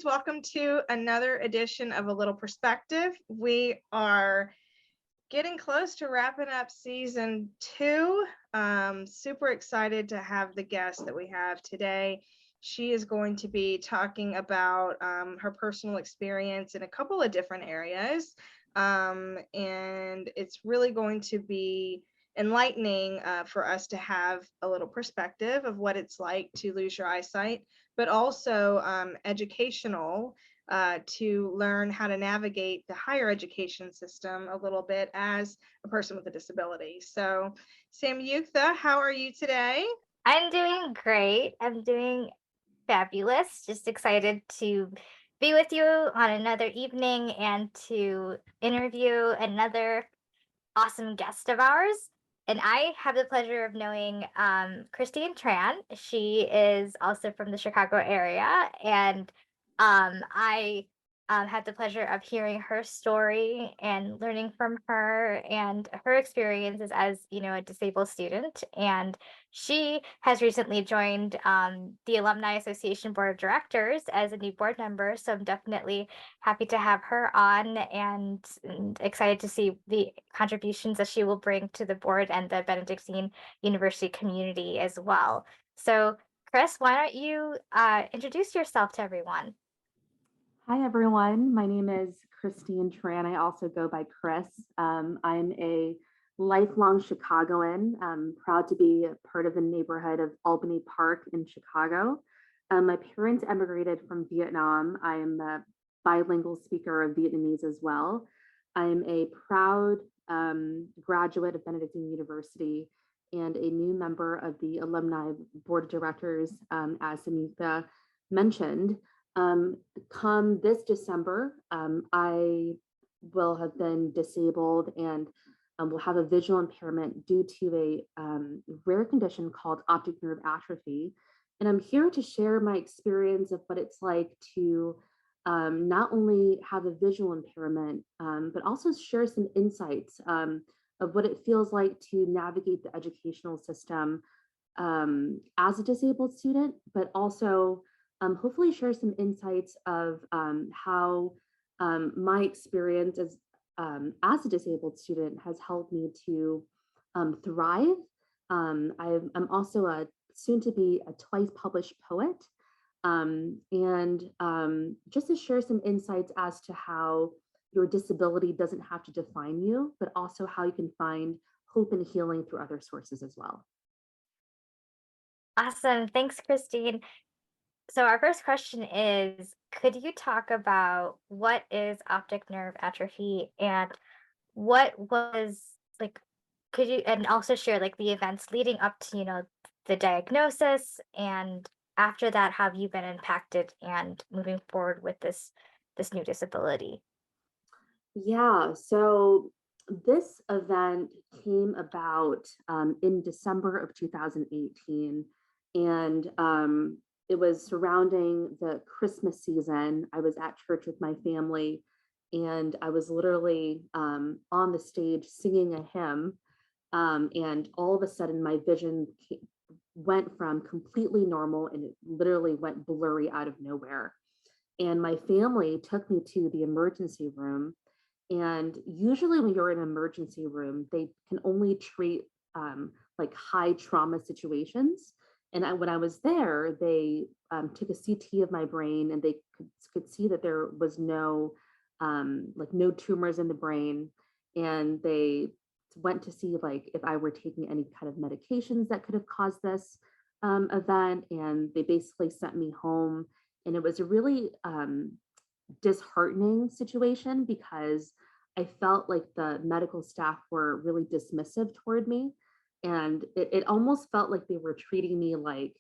welcome to another edition of A Little Perspective. We are getting close to wrapping up season 2. Super excited to have the guest that we have today. She is going to be talking about her personal experience in a couple of different areas. And it's really going to be enlightening for us to have a little perspective of what it's like to lose your eyesight, but also educational to learn how to navigate the higher education system a little bit as a person with a disability. So, Samyuktha, how are you today? I'm doing great. I'm doing fabulous. Just excited to be with you on another evening and to interview another awesome guest of ours. And I have the pleasure of knowing Christine Tran. She is also from the Chicago area. And I had the pleasure of hearing her story and learning from her and her experiences as, a disabled student. And she has recently joined the Alumni Association Board of Directors as a new board member. So I'm definitely happy to have her on and excited to see the contributions that she will bring to the board and the Benedictine University community as well. So, Chris, why don't you introduce yourself to everyone? Hi, everyone. My name is Christine Tran. I also go by Chris. I'm a lifelong Chicagoan. I'm proud to be a part of the neighborhood of Albany Park in Chicago. My parents emigrated from Vietnam. I am a bilingual speaker of Vietnamese as well. I am a proud graduate of Benedictine University and a new member of the Alumni Board of Directors, as Samyuktha mentioned. Come this December, I will have been disabled and will have a visual impairment due to a rare condition called optic nerve atrophy. And I'm here to share my experience of what it's like to not only have a visual impairment, but also share some insights of what it feels like to navigate the educational system as a disabled student, but also hopefully share some insights of how my experience as a disabled student has helped me to thrive. I'm also a soon to be a twice published poet, and just to share some insights as to how your disability doesn't have to define you, but also how you can find hope and healing through other sources as well. Awesome. Thanks, Christine. So our first question is, could you talk about what is optic nerve atrophy and what was like, could you, and also share like the events leading up to, the diagnosis, and after that, have you been impacted and moving forward with this new disability? Yeah, so this event came about in December of 2018, and it was surrounding the Christmas season. I was at church with my family, and I was literally on the stage singing a hymn, and all of a sudden my vision went from completely normal and it literally went blurry out of nowhere. And my family took me to the emergency room. And usually when you're in an emergency room, they can only treat like high trauma situations. And when I was there, they took a CT of my brain, and they could see that there was no no tumors in the brain. And they went to see like if I were taking any kind of medications that could have caused this event. And they basically sent me home. And it was a really disheartening situation because I felt like the medical staff were really dismissive toward me. And it almost felt like they were treating me like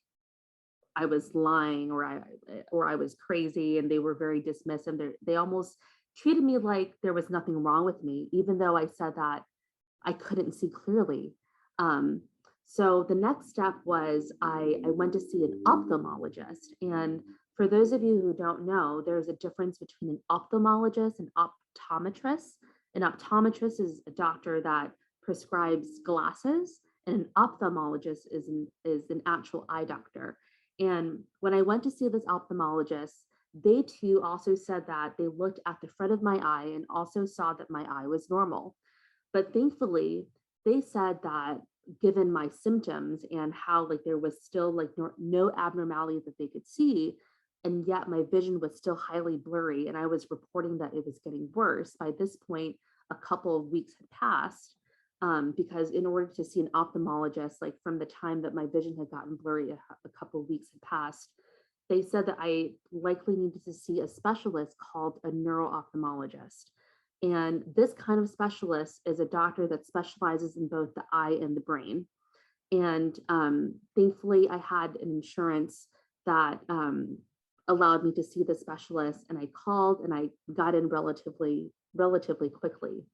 I was lying, or I was crazy, and they were very dismissive. They almost treated me like there was nothing wrong with me, even though I said that I couldn't see clearly. So the next step was I went to see an ophthalmologist. And for those of you who don't know, there's a difference between an ophthalmologist and optometrist. An optometrist is a doctor that prescribes glasses, and an ophthalmologist is an actual eye doctor. And when I went to see this ophthalmologist, they too also said that they looked at the front of my eye and also saw that my eye was normal. But thankfully, they said that given my symptoms and how like there was still like no abnormality that they could see, and yet my vision was still highly blurry, and I was reporting that it was getting worse. By this point, a couple of weeks had passed, because in order to see an ophthalmologist, like from the time that my vision had gotten blurry, a couple of weeks had passed, they said that I likely needed to see a specialist called a neuro-ophthalmologist. And this kind of specialist is a doctor that specializes in both the eye and the brain. And thankfully, I had an insurance that allowed me to see the specialist, and I called and I got in relatively quickly.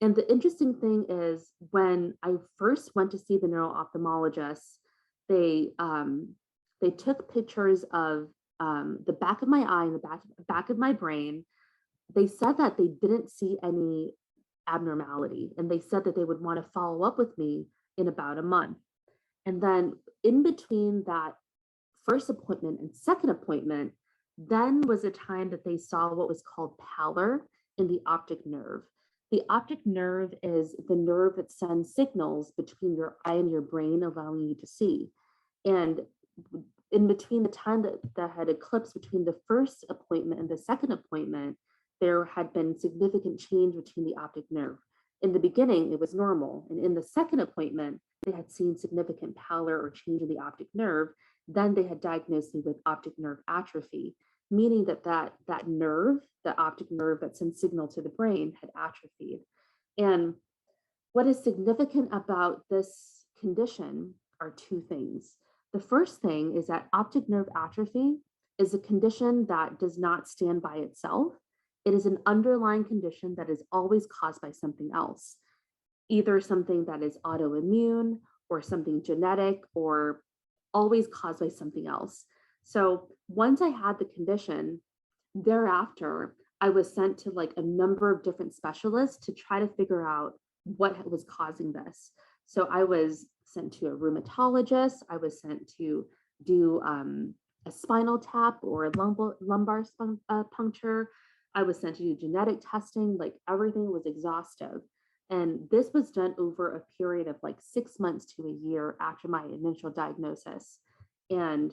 And the interesting thing is, when I first went to see the neuro-ophthalmologist, they took pictures of the back of my eye and the back of my brain. They said that they didn't see any abnormality, and they said that they would want to follow up with me in about a month. And then in between that first appointment and second appointment, then was a time that they saw what was called pallor in the optic nerve. The optic nerve is the nerve that sends signals between your eye and your brain, allowing you to see. And in between the time that had eclipsed between the first appointment and the second appointment, there had been significant change between the optic nerve. In the beginning, it was normal. And in the second appointment, they had seen significant pallor or change in the optic nerve. Then they had diagnosed me with optic nerve atrophy, meaning that nerve, the optic nerve that sends signal to the brain, had atrophied. And what is significant about this condition are two things. The first thing is that optic nerve atrophy is a condition that does not stand by itself. It is an underlying condition that is always caused by something else, either something that is autoimmune or something genetic, or always caused by something else. So once I had the condition, thereafter, I was sent to like a number of different specialists to try to figure out what was causing this. So I was sent to a rheumatologist. I was sent to do a spinal tap or a lumbar puncture. I was sent to do genetic testing. Like, everything was exhaustive. And this was done over a period of like 6 months to a year after my initial diagnosis. And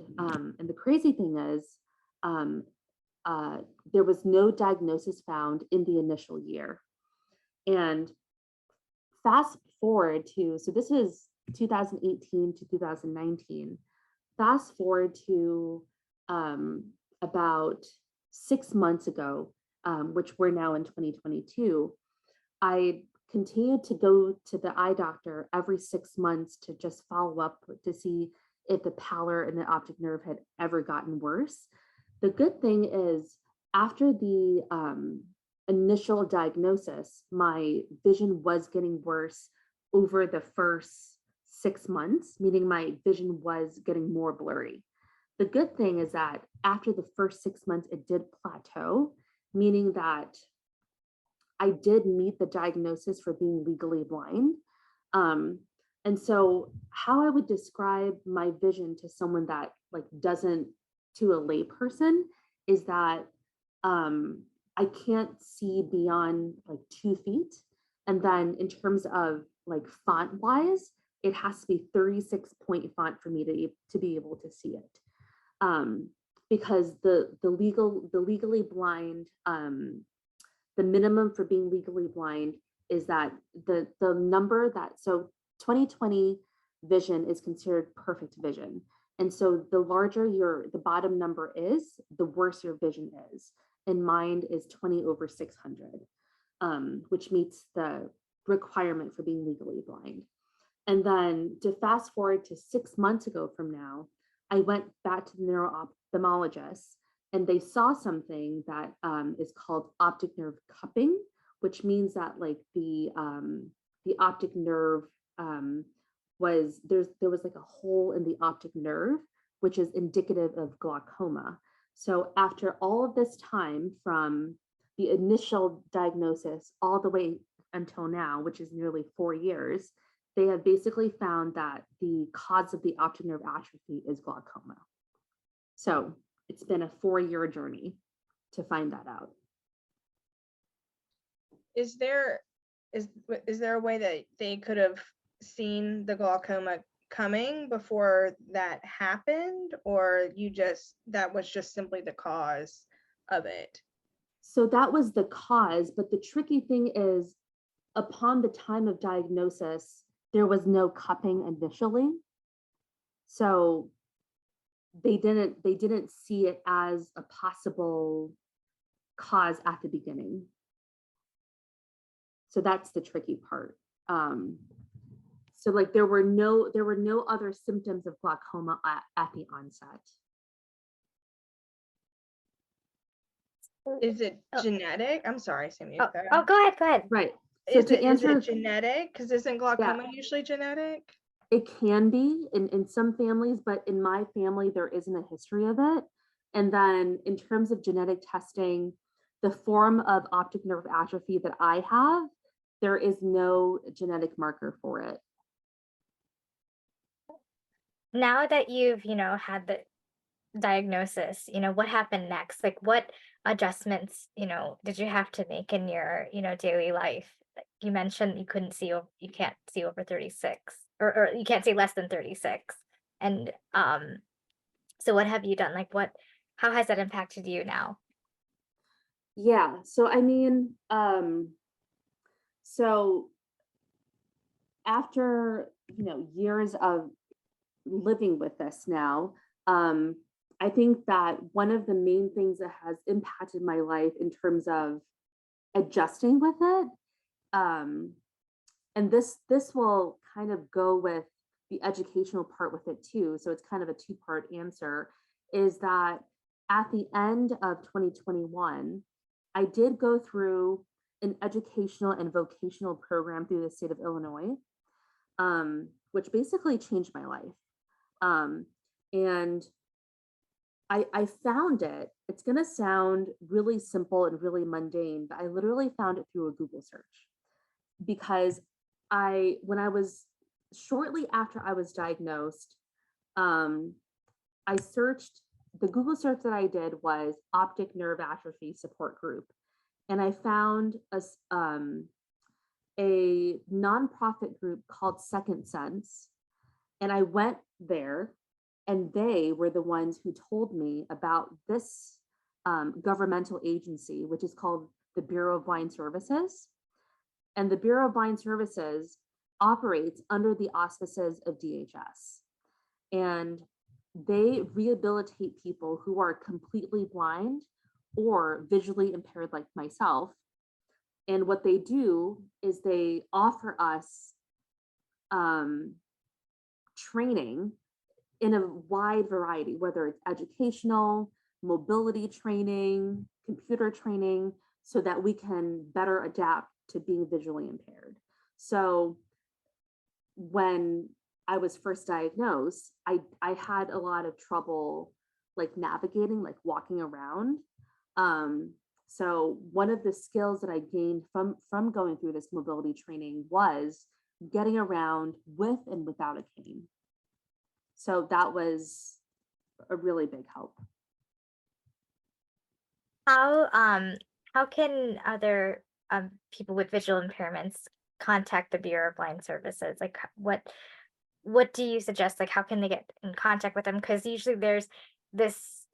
the crazy thing is, there was no diagnosis found in the initial year. And fast forward to, so this is 2018 to 2019, fast forward to about 6 months ago, which we're now in 2022, I continued to go to the eye doctor every 6 months to just follow up to see if the pallor in the optic nerve had ever gotten worse. The good thing is, after the initial diagnosis, my vision was getting worse over the first 6 months, meaning my vision was getting more blurry. The good thing is that after the first 6 months, it did plateau, meaning that I did meet the diagnosis for being legally blind. And so how I would describe my vision to someone that like doesn't, to a lay person, is that I can't see beyond like 2 feet. And then in terms of like font wise, it has to be 36-point font for me to be able to see it. Because the legally blind, the minimum for being legally blind is that the number that, so 20/20 vision is considered perfect vision. And so the larger the bottom number is, the worse your vision is. And mine is 20/600, which meets the requirement for being legally blind. And then to fast forward to 6 months ago from now, I went back to the neuro-ophthalmologist, and they saw something that is called optic nerve cupping, which means that like the optic nerve there was like a hole in the optic nerve, which is indicative of glaucoma. So after all of this time, from the initial diagnosis all the way until now, which is nearly 4 years, they have basically found that the cause of the optic nerve atrophy is glaucoma. So it's been a 4-year journey to find that out. Is there a way that they could have seen the glaucoma coming before that happened, or that was just simply the cause of it? So that was the cause, but the tricky thing is, upon the time of diagnosis, there was no cupping initially. So they didn't see it as a possible cause at the beginning. So that's the tricky part. So like there were no other symptoms of glaucoma at the onset. Is it genetic? I'm sorry, Samyuktha. Oh, go ahead. Right. So Is to answer, it genetic? Because isn't glaucoma usually genetic? it can be in some families, but in my family, there isn't a history of it. And then in terms of genetic testing, the form of optic nerve atrophy that I have, there is no genetic marker for it. Now that you've, had the diagnosis, what happened next? Like what adjustments, did you have to make in your, daily life? Like you mentioned you can't see over 36 or you can't see less than 36. And so what have you done? Like how has that impacted you now? Yeah, so I mean, so after, years of living with this now, I think that one of the main things that has impacted my life in terms of adjusting with it, and this will kind of go with the educational part with it too, so it's kind of a two-part answer, is that at the end of 2021, I did go through an educational and vocational program through the state of Illinois, which basically changed my life. And I found it's going to sound really simple and really mundane, but I literally found it through a Google search, because when I was shortly after I was diagnosed, I searched, the Google search that I did was optic nerve atrophy support group. And I found a nonprofit group called Second Sense. And I went there, and they were the ones who told me about this governmental agency, which is called the Bureau of Blind Services. And the Bureau of Blind Services operates under the auspices of DHS. And they rehabilitate people who are completely blind or visually impaired like myself. And what they do is they offer us training in a wide variety, whether it's educational, mobility training, computer training, so that we can better adapt to being visually impaired. So when I was first diagnosed, I had a lot of trouble like navigating, like walking around. So one of the skills that I gained from going through this mobility training was getting around with and without a cane. So that was a really big help. How can other people with visual impairments contact the Bureau of Blind Services? Like what do you suggest? Like how can they get in contact with them? Because usually there's this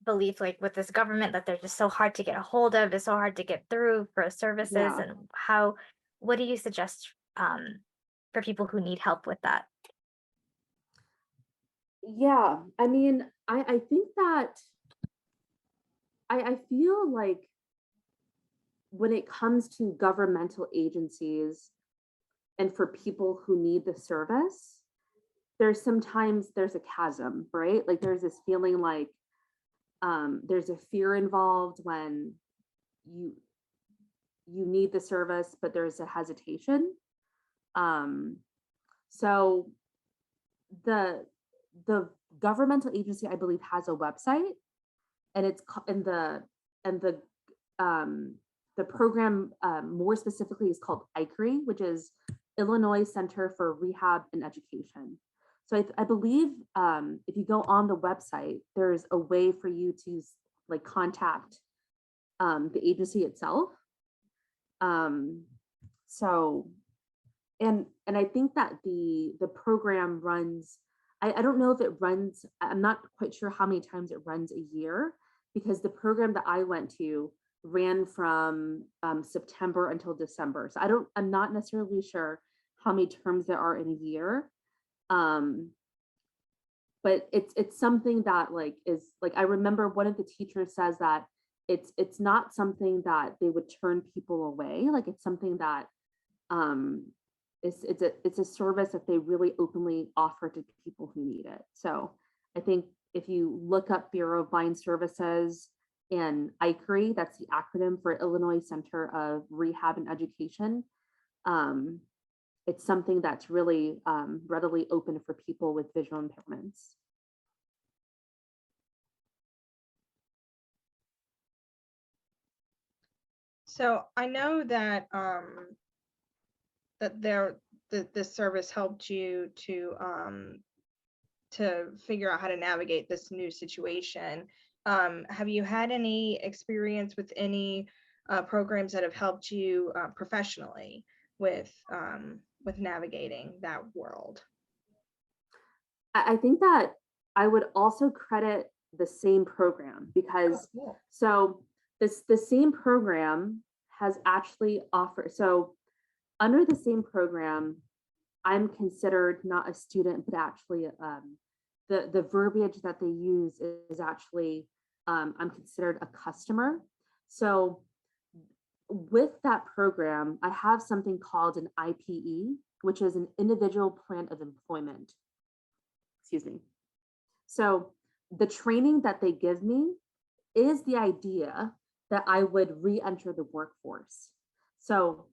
belief, like with this government, that they're just so hard to get a hold of, it's so hard to get through for services. Yeah. And what do you suggest for people who need help with that? Yeah, I mean, I think that I feel like when it comes to governmental agencies and for people who need the service, there's a chasm, right? Like there's this feeling like there's a fear involved when you need the service, but there's a hesitation. So the governmental agency, I believe, has a website, and it's the program more specifically is called ICRE, which is Illinois Center for Rehab and Education. So I believe if you go on the website, there's a way for you to like contact the agency itself. So, and I think that the program runs, I don't know if it runs, I'm not quite sure how many times it runs a year, because the program that I went to ran from September until December. So I'm not necessarily sure how many terms there are in a year. But it's something that like is like, I remember one of the teachers says that it's not something that they would turn people away. Like it's something that it's a service that they really openly offer to people who need it. So I think if you look up Bureau of Blind Services and ICRE, that's the acronym for Illinois Center of Rehab and Education. It's something that's really readily open for people with visual impairments. So I know that this service helped you to figure out how to navigate this new situation. Have you had any experience with any programs that have helped you professionally with navigating that world? I think that I would also credit the same program, because Cool. so the same program has actually offered, so under the same program, I'm considered not a student, but actually the verbiage that they use is actually, I'm considered a customer. So with that program, I have something called an IPE, which is an individual plan of employment. Excuse me. So the training that they give me is the idea that I would re-enter the workforce. So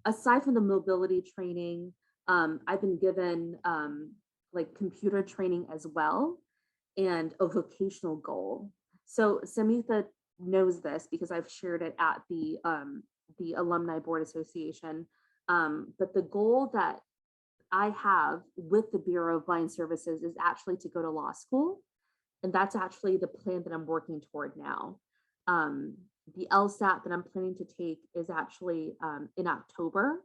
aside from the mobility training, I've been given like computer training as well, and a vocational goal. So Samyuktha knows this because I've shared it at the Alumni Board Association. But the goal that I have with the Bureau of Blind Services is actually to go to law school. And that's actually the plan that I'm working toward now. The LSAT that I'm planning to take is actually in October.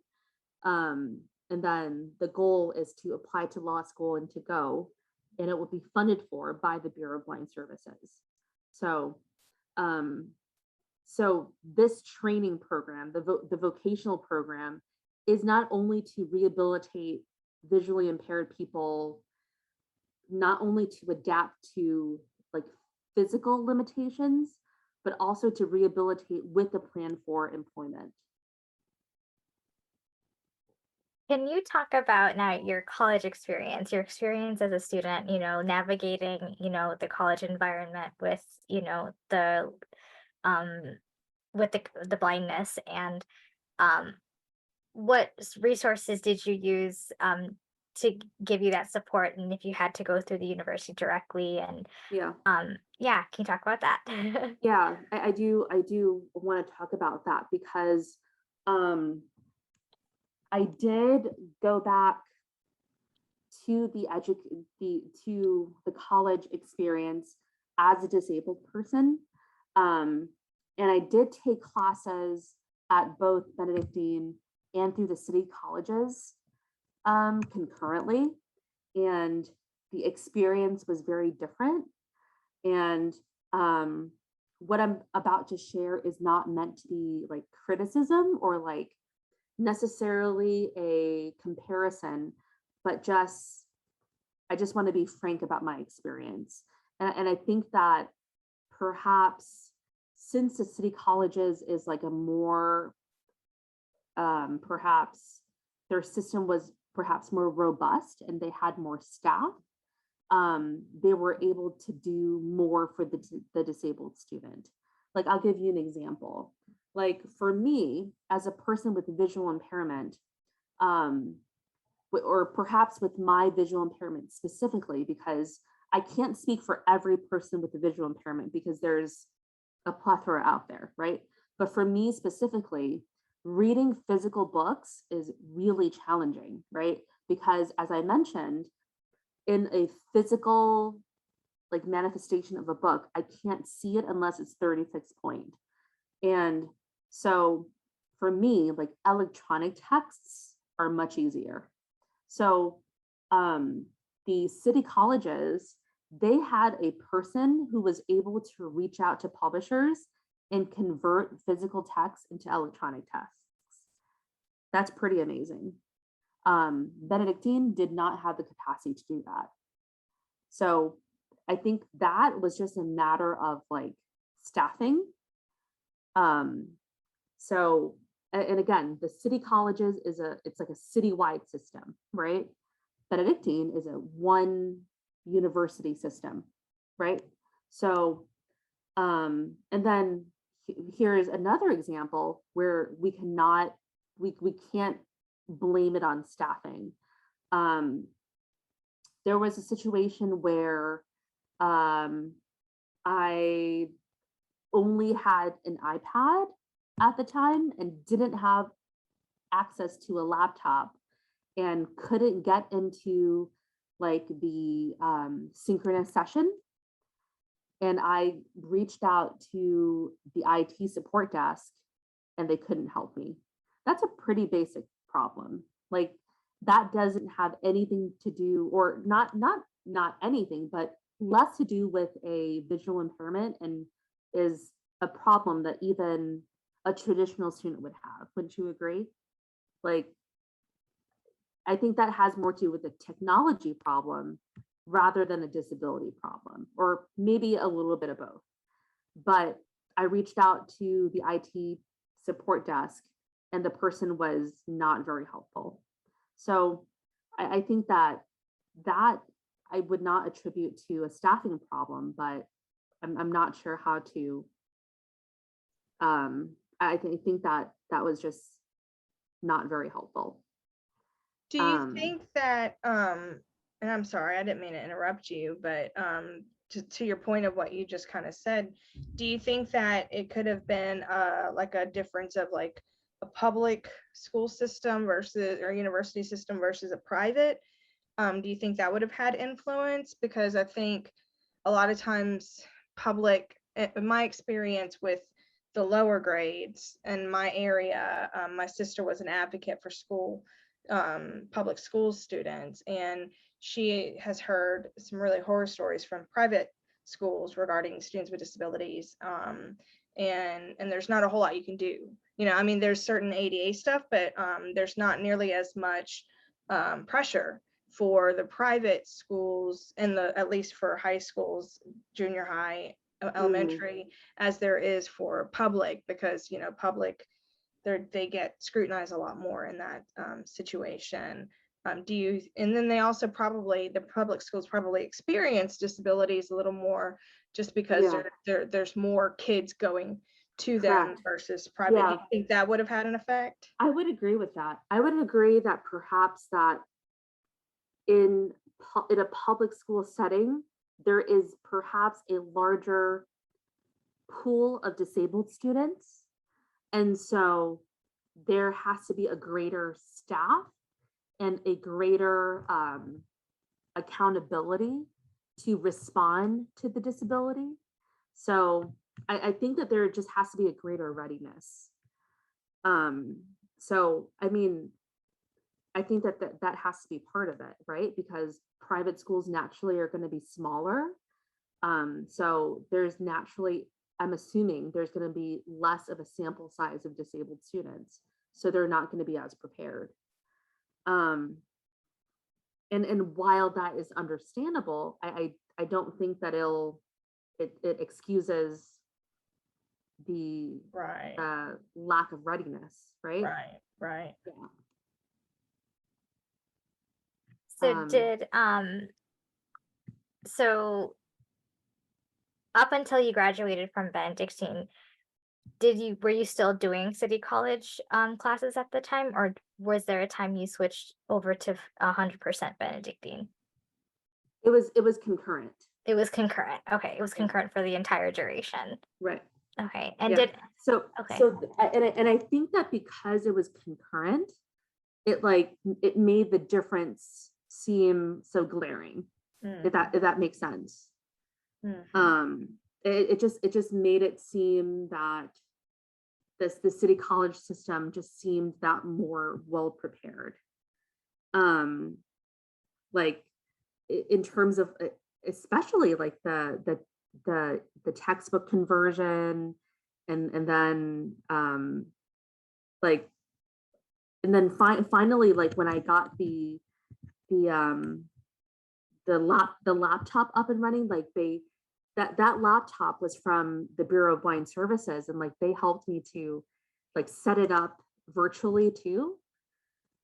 And then the goal is to apply to law school and to go, and it will be funded for by the Bureau of Blind Services. So, so this training program, the vocational program, is not only to rehabilitate visually impaired people, not only to adapt to like physical limitations, but also to rehabilitate with a plan for employment. Can you talk about now your college experience, your experience as a student, navigating, the college environment with, the with the blindness, and what resources did you use to give you that support, and if you had to go through the university directly, and Yeah. yeah, can you talk about that? Yeah, I do want to talk about that because I did go back to the college experience as a disabled person. And I did take classes at both Benedictine and through the city colleges concurrently. And the experience was very different. And what I'm about to share is not meant to be like criticism or like necessarily a comparison, but I just want to be frank about my experience. And I think that perhaps since the city colleges is like a more, perhaps their system was perhaps more robust and they had more staff, they were able to do more for the disabled student. Like, I'll give you an example. Like for me, as a person with visual impairment, or perhaps with my visual impairment specifically, because I can't speak for every person with a visual impairment because there's a plethora out there, right? But for me specifically, reading physical books is really challenging, right? Because as I mentioned, in a physical like manifestation of a book, I can't see it unless it's 36 point. And so for me, like electronic texts are much easier. So the city colleges, they had a person who was able to reach out to publishers and convert physical text into electronic texts. That's pretty amazing. Benedictine did not have the capacity to do that. So I think that was just a matter of like staffing. So, and again, the city colleges it's like a citywide system, right? Benedictine is a one university system, right? So, and then here's another example where we can't blame it on staffing. There was a situation where I only had an iPad at the time and didn't have access to a laptop and couldn't get into like the synchronous session. And I reached out to the IT support desk and they couldn't help me. That's a pretty basic problem. Like that doesn't have anything to do, or not anything, but less to do with a visual impairment, and is a problem that even a traditional student would have. Wouldn't you agree? Like, I think that has more to do with a technology problem rather than a disability problem, or maybe a little bit of both. But I reached out to the IT support desk and the person was not very helpful. So I think that I would not attribute to a staffing problem, but I'm not sure how to, I think that was just not very helpful. Do you think that, and I'm sorry, I didn't mean to interrupt you, but to your point of what you just kind of said, do you think that it could have been like a difference of like a public school system versus, or university system versus a private? Do you think that would have had influence? Because I think a lot of times public, in my experience with the lower grades in my area, my sister was an advocate for school, public school students, and she has heard some really horror stories from private schools regarding students with disabilities. And there's not a whole lot you can do. You know, I mean, there's certain ADA stuff, but there's not nearly as much pressure for the private schools, and at least for high schools, junior high, elementary, as there is for public, because, you know, public, they get scrutinized a lot more in that situation. And then they also probably, the public schools probably experience disabilities a little more, just because there's more kids going to them versus private. Do you think that would have had an effect? I would agree with that. I would agree that perhaps that in a public school setting, there is perhaps a larger pool of disabled students. And so there has to be a greater staff and a greater accountability to respond to the disability. So I think that there just has to be a greater readiness. So, I mean, I think that has to be part of it, right? Because private schools naturally are going to be smaller. So there's naturally, I'm assuming there's going to be less of a sample size of disabled students. So they're not going to be as prepared. And while that is understandable, I don't think that it excuses the lack of readiness, right? Right. Yeah. So so up until you graduated from Benedictine, were you still doing city college classes at the time, or was there a time you switched over to 100% Benedictine? It was concurrent. It was concurrent. Okay, it was concurrent for the entire duration. Right. Okay, and I think that because it was concurrent, it made the difference seem so glaring. if that makes sense. Mhm. It just made it seem that the city college system just seemed that more well prepared. Like in terms of especially like the textbook conversion, and then like and then finally, like when I got the laptop up and running, like that laptop was from the Bureau of Blind Services, and like they helped me to like set it up virtually too.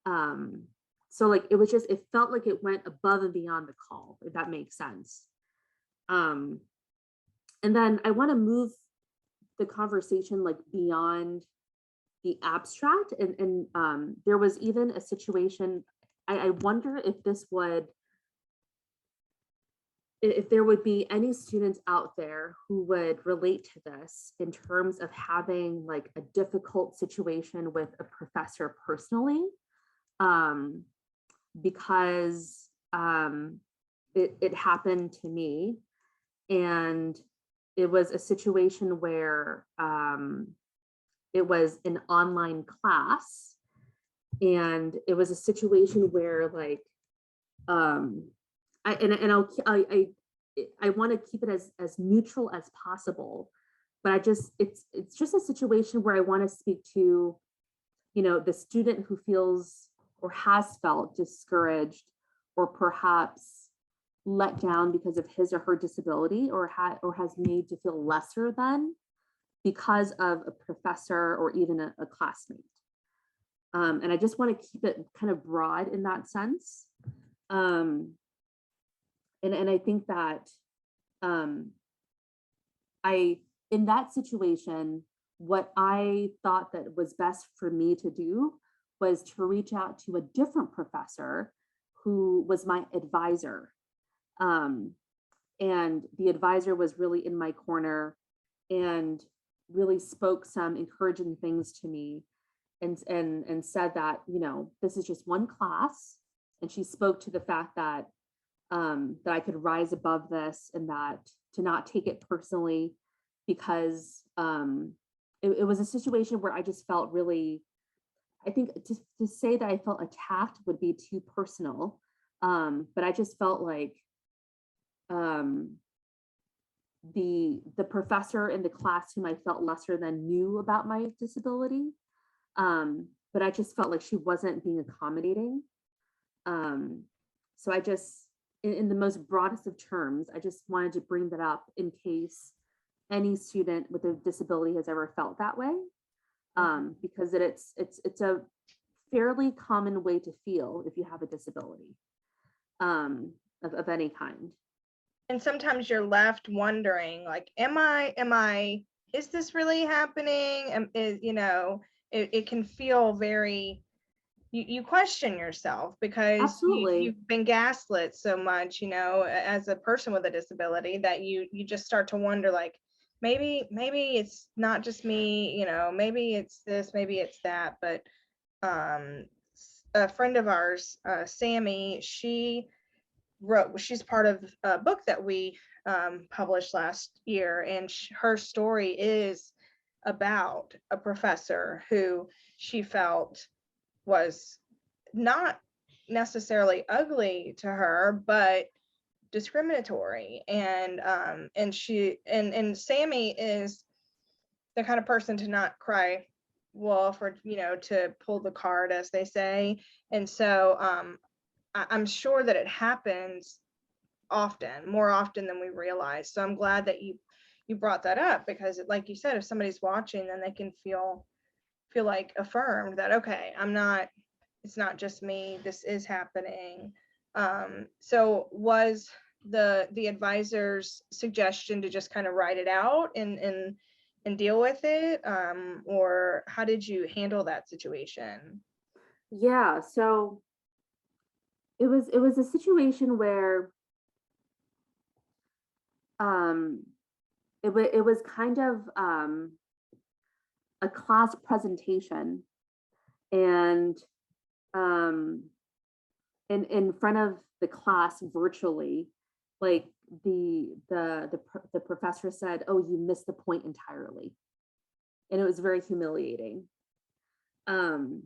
So like it felt like it went above and beyond the call, if that makes sense. And then I want to move the conversation like beyond the abstract, and there was even a situation. I wonder if there would be any students out there who would relate to this in terms of having like a difficult situation with a professor personally, because it happened to me, and it was a situation where it was an online class, and it was a situation where like I want to keep it as neutral as possible, but it's just a situation where I want to speak to, the student who feels or has felt discouraged or perhaps let down because of his or her disability, or has made to feel lesser than because of a professor or even a classmate. And I just want to keep it kind of broad in that sense. And I think that in that situation, what I thought that was best for me to do was to reach out to a different professor who was my advisor. And the advisor was really in my corner and really spoke some encouraging things to me, and said that, this is just one class. And she spoke to the fact that that I could rise above this, and that to not take it personally, because it was a situation where I just felt really, I think to say that I felt attacked would be too personal. But I just felt like the professor in the class whom I felt lesser than knew about my disability. But I just felt like she wasn't being accommodating. So I just, in the most broadest of terms, I just wanted to bring that up in case any student with a disability has ever felt that way. Because it's a fairly common way to feel if you have a disability of any kind. And sometimes you're left wondering, like, is this really happening? It can feel very, you question yourself, because Absolutely. you've been gaslit so much, as a person with a disability, that you just start to wonder, like, maybe it's not just me, maybe it's this, maybe it's that. But a friend of ours, Sammy, she's part of a book that we published last year, and her story is about a professor who she felt was not necessarily ugly to her, but discriminatory. And Sammy is the kind of person to not cry wolf, or to pull the card, as they say. And so I'm sure that it happens often, more often than we realize. So I'm glad that you brought that up, because like you said, if somebody's watching, then they can feel like affirmed that, okay, it's not just me, this is happening. So was the advisor's suggestion to just kind of write it out and deal with it, or how did you handle that situation? Yeah, so it was a situation where it was kind of a class presentation, and in front of the class virtually, like the professor said, "Oh, you missed the point entirely," and it was very humiliating. And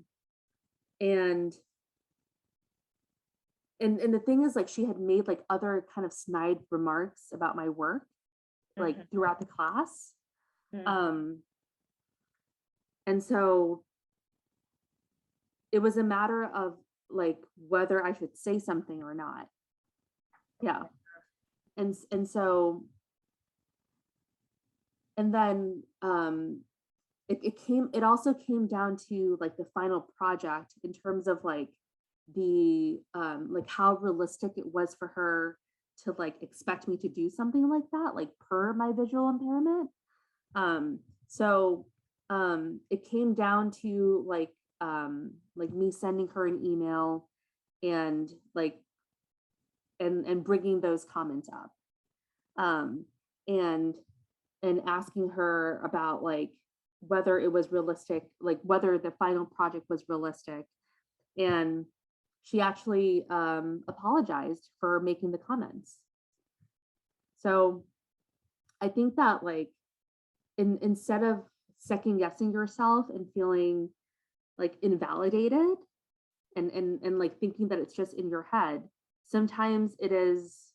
the thing is, like, she had made like other kind of snide remarks about my work, like throughout the class. And so it was a matter of like whether I should say something or not. Yeah. And so, and then it also came down to like the final project in terms of like the like how realistic it was for her to like expect me to do something like that, like per my visual impairment. So it came down to like me sending her an email and like and bringing those comments up, and asking her about like whether it was realistic, like whether the final project was realistic. And she actually apologized for making the comments. So I think that like instead of second guessing yourself and feeling like invalidated and like thinking that it's just in your head, sometimes it is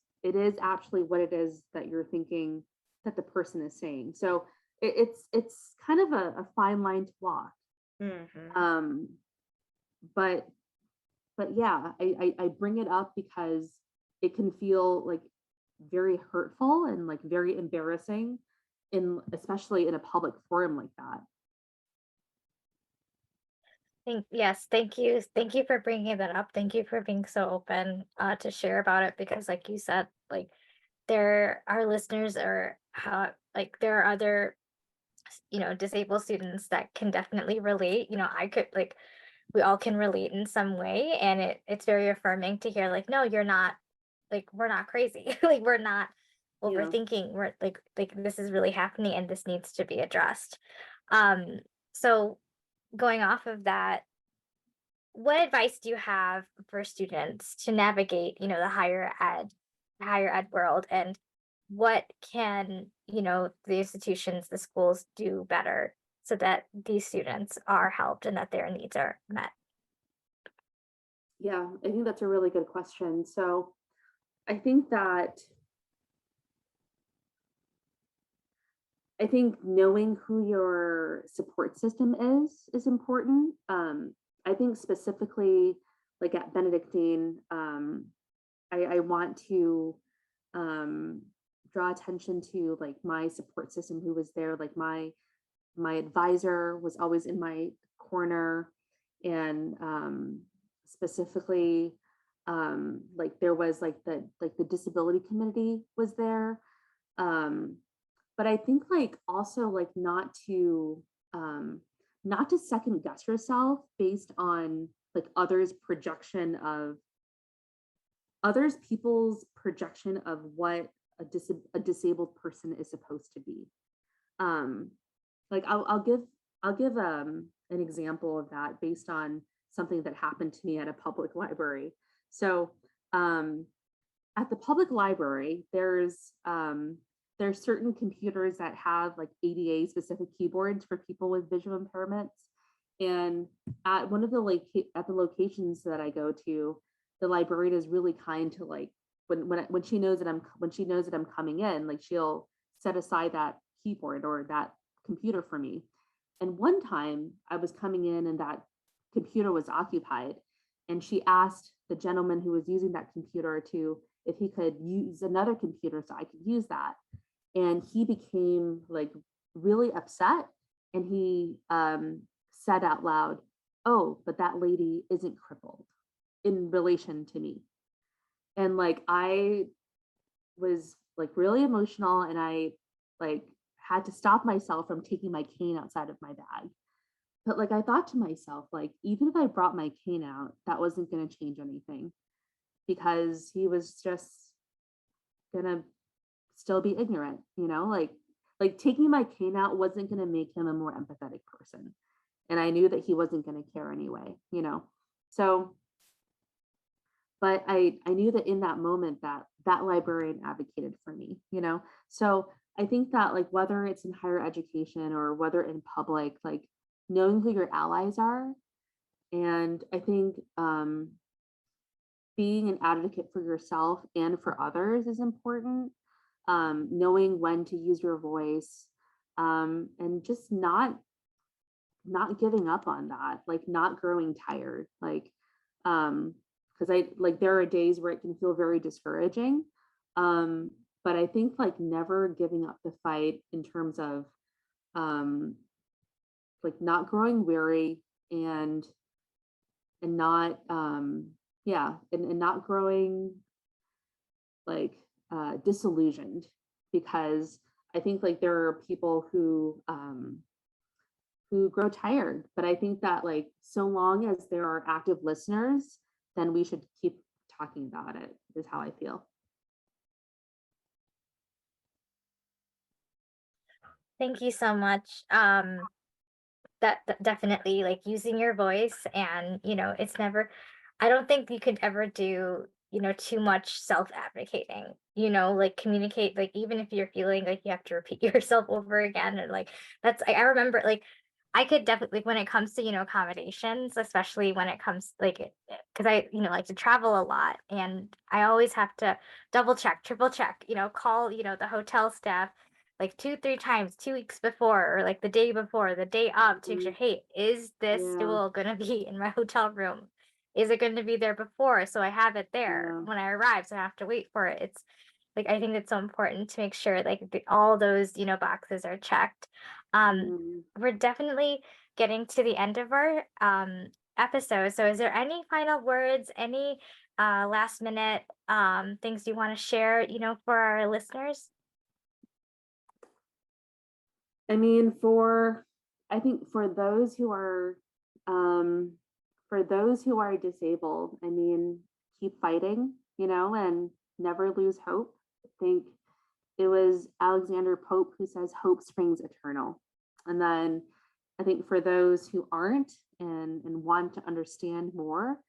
actually what it is that you're thinking that the person is saying. So it's kind of a fine line to walk. But yeah, I bring it up because it can feel like very hurtful and like very embarrassing especially in a public forum like that. Yes, thank you. Thank you for bringing that up. Thank you for being so open to share about it, because like you said, like there are listeners or how like there are other disabled students that can definitely relate. I could like we all can relate in some way, and it's very affirming to hear like, no, you're not, like we're not crazy. Like we're not overthinking. We're like this is really happening and this needs to be addressed. So going off of that, what advice do you have for students to navigate, the higher ed world, and what can, the institutions, the schools do better so that these students are helped and that their needs are met? Yeah, I think that's a really good question. So I think knowing who your support system is important. I think specifically like at Benedictine, I want to draw attention to like my support system who was there. Like my advisor was always in my corner, and specifically like there was like the disability committee was there. But I think like also like not to second guess yourself based on like people's projection of what a disabled person is supposed to be. Like I'll give an example of that based on something that happened to me at a public library. So at the public library, there's certain computers that have like ADA specific keyboards for people with visual impairments. And at one of the locations that I go to, the librarian is really kind to like when she knows that I'm coming in, like she'll set aside that keyboard or that computer for me. And one time I was coming in and that computer was occupied, and she asked the gentleman who was using that computer if he could use another computer so I could use that. And he became like really upset, and he said out loud, "Oh, but that lady isn't crippled," in relation to me. And like I was like really emotional, and I like had to stop myself from taking my cane outside of my bag. But like I thought to myself, like even if I brought my cane out, that wasn't going to change anything, because he was just gonna still be ignorant, like taking my cane out wasn't going to make him a more empathetic person. And I knew that he wasn't going to care anyway. So but I knew that in that moment that that librarian advocated for me, you know? So I think that like whether it's in higher education or whether in public, like knowing who your allies are. And I think being an advocate for yourself and for others is important. Knowing when to use your voice, and just not giving up on that, like not growing tired, like because I like there are days where it can feel very discouraging. But I think like never giving up the fight in terms of um like not growing weary and not yeah and not growing like disillusioned, because I think like there are people who grow tired, but I think that like so long as there are active listeners, then we should keep talking about it, is how I feel. Thank you so much. That definitely, like, using your voice, and it's never, I don't think you could ever do too much self advocating, like communicate, like even if you're feeling like you have to repeat yourself over again, and like I remember, like, I could definitely, when it comes to accommodations, especially when it comes like, because I like to travel a lot, and I always have to double check, triple check, call the hotel staff like 2 3 times 2 weeks before, or like the day before, the day of, to make sure, Mhm. hey, is this Yeah, stool gonna be in my hotel room? Is it going to be there before, so I have it there yeah. when I arrive, so I have to wait for it? It's like, I think it's so important to make sure like all those boxes are checked. Mhm. We're definitely getting to the end of our episode, so is there any final words, any last minute things you want to share for our listeners? I mean, I think um, for those who are disabled, I mean, keep fighting, you know, and never lose hope. I think it was Alexander Pope who says hope springs eternal. And then I think for those who aren't and want to understand more,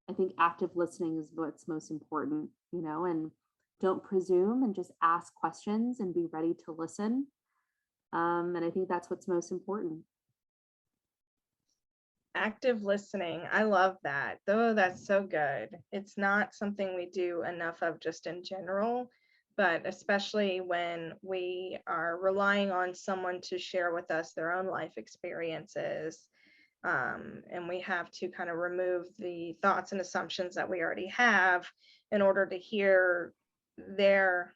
I think active listening is what's most important, you know, and don't presume and just ask questions and be ready to listen. And I think that's what's most important. Active listening. I love that. Though that's so good. It's not something we do enough of just in general, but especially when we are relying on someone to share with us their own life experiences. And we have to kind of remove the thoughts and assumptions that we already have in order to hear their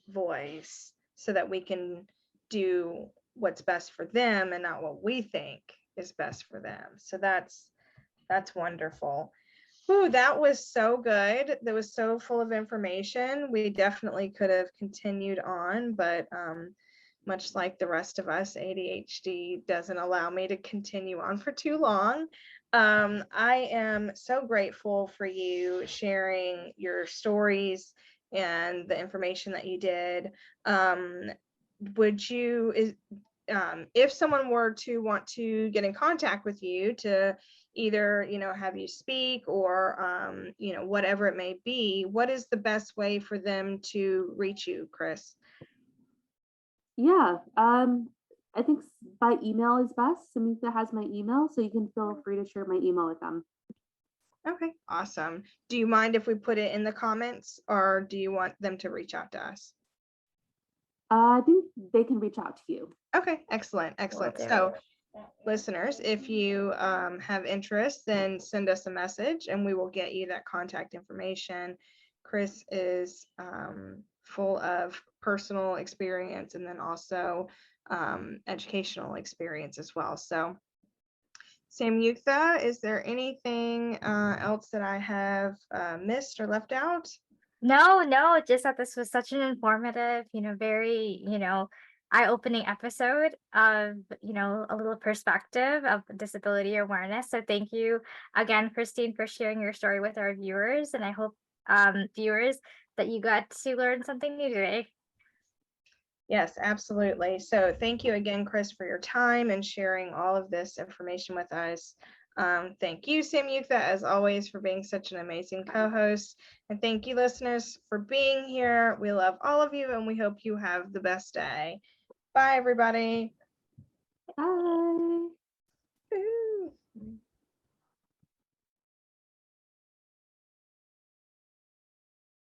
voice so that we can do what's best for them and not what we think is best for them. So that's wonderful. Ooh, that was so good. That was so full of information. We definitely could have continued on, but much like the rest of us, ADHD doesn't allow me to continue on for too long. I am so grateful for you sharing your stories and the information that you did. Would you, if someone were to want to get in contact with you to either have you speak or whatever it may be, what is the best way for them to reach you, Chris? Yeah, I think by email is best. Samyuktha has my email, so you can feel free to share my email with them. Okay, awesome. Do you mind if we put it in the comments, or do you want them to reach out to us? I think they can reach out to you. Okay, excellent, excellent. So listeners, if you have interest, then send us a message and we will get you that contact information. Chris is full of personal experience and then also educational experience as well. So Samyuktha, is there anything else that I have missed or left out? No, just that this was such an informative, very, eye-opening episode of, a little perspective of disability awareness. So thank you again, Christine, for sharing your story with our viewers. And I hope, viewers, that you got to learn something new today. Yes, absolutely. So thank you again, Chris, for your time and sharing all of this information with us. Thank you, Samyuktha, as always, for being such an amazing co-host. And thank you, listeners, for being here. We love all of you, and we hope you have the best day. Bye, everybody. Bye.